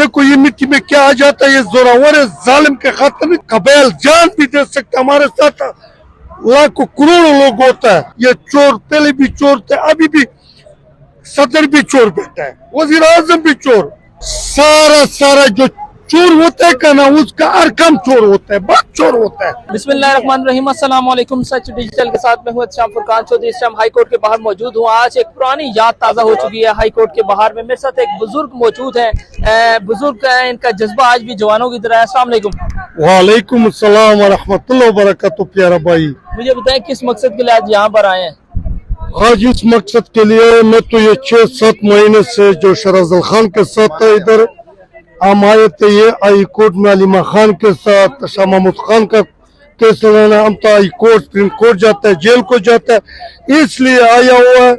देखो ये मिट्टी में क्या आ जाता है, ये जोरावर है, जालिम के खातिर नहीं, कबैल जान भी दे सकता हमारे साथ, लाखों करोड़ों लोग होता है। ये चोर पहले भी चोर थे, अभी भी सदर भी चोर बैठा है, वजीर आजम भी चोर, सारा जो चोर होता है का ना उसका अरकम चोर होता है, बहुत चोर होता है। बिस्मिल्लाहिर्रहमानिर्रहीम, अस्सलाम वालेकुम। सच डिजिटल के साथ में हूँ शाम फुरकान चौधरी। इस टाइम हाई कोर्ट के बाहर मौजूद हूँ। आज एक पुरानी याद ताज़ा हो चुकी है हाई कोर्ट के बाहर में। मेरे साथ एक बुजुर्ग मौजूद है, बुजुर्ग है, इनका जज्बा आज भी जवानों की तरह है। अस्सलाम वालेकुम। वालेकुम अस्सलाम व रहमतुल्लाहि व बरकातुहू। प्यारा भाई, मुझे बताएं किस मकसद के लिए आज यहाँ पर आए हैं? आज इस मकसद के लिए मैं तो ये 6-7 महीने से जो शराजल खान के साथ है इधर हम आए थे, ये हाई कोर्ट में अलीमा खान के साथ शाह महमूद खान का केस लेना। हम तो हाई कोर्ट सुप्रीम कोर्ट जाता है, जेल को जाता है, इसलिए आया हुआ है।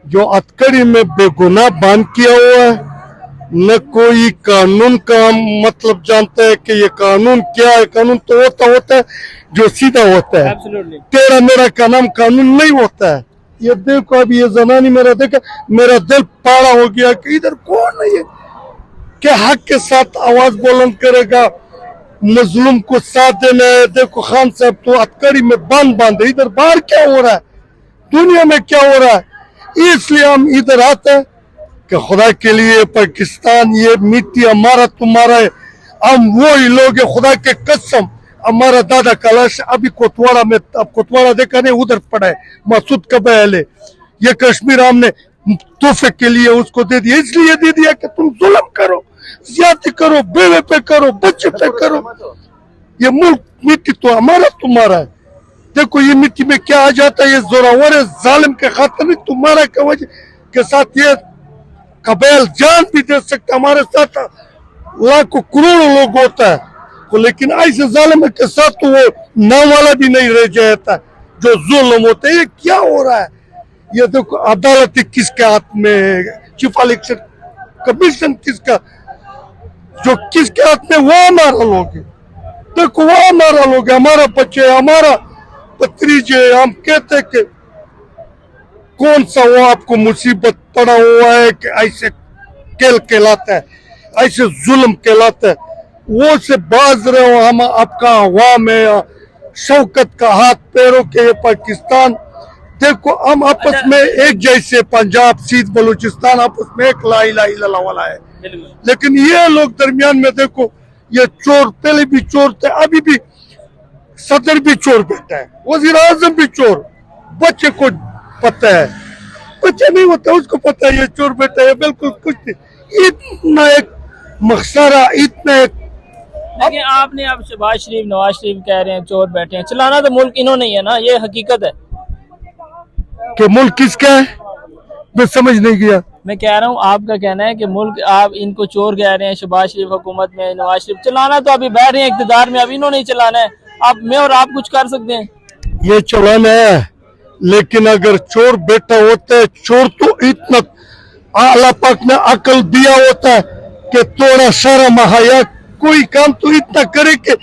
जो अतकड़ी में बेगुनाह बांध किया हुआ है, न कोई कानून का मतलब जानता है कि ये कानून क्या है। कानून तो होता है जो सीधा होता है, तेरा मेरा का नाम कानून नहीं होता है। ये देखो अभी ये जनानी मेरा देखा, मेरा दिल पाड़ा हो गया कि इधर कौन है ये के हक के साथ आवाज बुलंद करेगा, मजलूम को साथ देना है। देखो खान साहब तो अतकड़ी में बांध इधर बाहर क्या हो रहा है, दुनिया में क्या हो रहा है। इसलिए हम इधर आते हैं कि खुदा के लिए पाकिस्तान ये मिट्टी हमारा तुम्हारा है, हम वही लोग हैं। खुदा के कसम हमारा दादा कलाश अभी कोतवाड़ा में, अब कोतवाड़ा देखा नहीं उधर पड़ा है, मसूद कबैल है। ये कश्मीर हमने तोहफे के लिए उसको दे दिया, इसलिए दे दिया कि तुम जुल्म करो, ज्यादती करो, बेवे पे करो, बच्चे पे करो। ये मुल्क मिट्टी तो हमारा तुम्हारा है। देखो ये मिट्टी में क्या आ जाता है, ये जोरावर है, जालिम के खातिर नहीं, तुम्हारा के वजह के साथ ये कबैल जान भी दे सकता हमारे साथ, लाखों करोड़ों लोग होता है। तो लेकिन ऐसे जालिम के साथ तो वो नाम वाला भी नहीं रह जाता जो जुल्म होता है। ये क्या हो रहा है? ये देखो अदालत किसके हाथ में है, चीफ इलेक्शन कमीशन किसका, जो किसके हाथ में, वो हमारा लोग है। देखो वो हमारा लोग है, हमारा बच्चे, हमारा भतीजे। हम कहते हैं कि कौन सा वो आपको मुसीबत पड़ा हुआ है कि ऐसे केल कहलाता है, ऐसे जुल्म कहलाता है, वो से बाज रहे हो। हम आपका अवाम है, शौकत का हाथ पैरों के ये पाकिस्तान। देखो हम आपस में एक जैसे, पंजाब सिंध बलूचिस्तान आपस में एक ला इलाहा इल्लल्लाह वाला है, लेकिन ये लोग दरमियान में देखो, ये चोर पहले भी चोर थे, अभी भी सदर भी चोर बैठा है, वजीर आजम भी चोर। बच्चे को पता है, बच्चे नहीं होता उसको पता है ये चोर बैठा है, बिल्कुल कुछ नहीं। इतना एक मखसरा, इतना एक। लेकिन आपने अब शहबाज शरीफ, नवाज शरीफ कह रहे हैं चोर बैठे हैं, चलाना तो मुल्क इन्होंने ही है ना, ये हकीकत है कि मुल्क किसका है, मैं समझ नहीं गया। मैं कह रहा हूँ आपका कहना है कि मुल्क, आप इनको चोर कह रहे हैं, शहबाज शरीफ हुकूमत में, नवाज शरीफ चलाना तो अभी बैठ रहे हैं इक़्तिदार में, अब इन्होंने ही चलाना है। आप मैं और आप कुछ कर सकते हैं? ये चलाना है, लेकिन अगर चोर बेटा होता है, चोर तो इतना अल्लाह पाक ने अकल दिया होता है कि थोड़ा शर्म हया, कोई काम तो इतना करे कि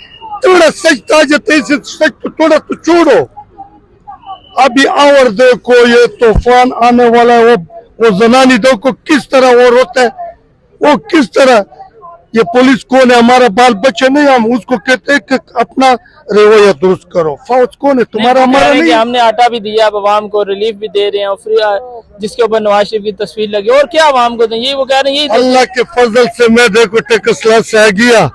थोड़ा सच आ जाता है, सच तो थोड़ा तो छोड़ो। अभी और देखो ये तूफान आने वाला है, वो जनानी देखो किस तरह वो रोता है, वो किस तरह। ये पुलिस कौन है? हमारा बाल बच्चे नहीं, हम उसको कहते हैं कि अपना रवैया दुरुस्त करो। फौज कौन है? तुम्हारा हमारा नहीं। हमने आटा भी दिया, अब आवाम को रिलीफ भी दे रहे हैं, फ्री, जिसके ऊपर नवाज शरीफ की तस्वीर लगी, और क्या आवाम को दें, ये वो कह रहे हैं। अल्लाह के फजल से मैं देखो टेकसला से आ गया,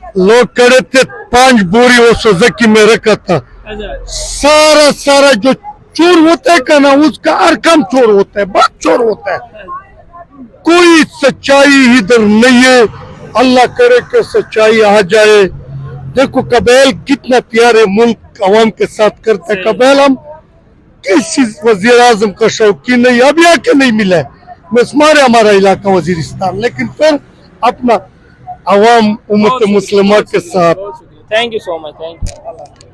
लोग करे थे 5 बोरी वो सुजुकी में रखा था। सारा जो चोर होता है का ना उसका अरकम चोर होता है, बहुत चोर होता है। कोई सच्चाई इधर नहीं है, अल्लाह करे कि सच्चाई आ जाए। देखो कबैल कितना प्यारे मुल्क अवाम के साथ करता है। कबैल हम किसी वजीर आजम का शौकीन नहीं, अभी आके नहीं मिला है, मिसमार है हमारा इलाका वजीरिस्तान, लेकिन फिर अपना अवाम उम्मत मुस्लिमा के साथ। Thank you so much, thank you.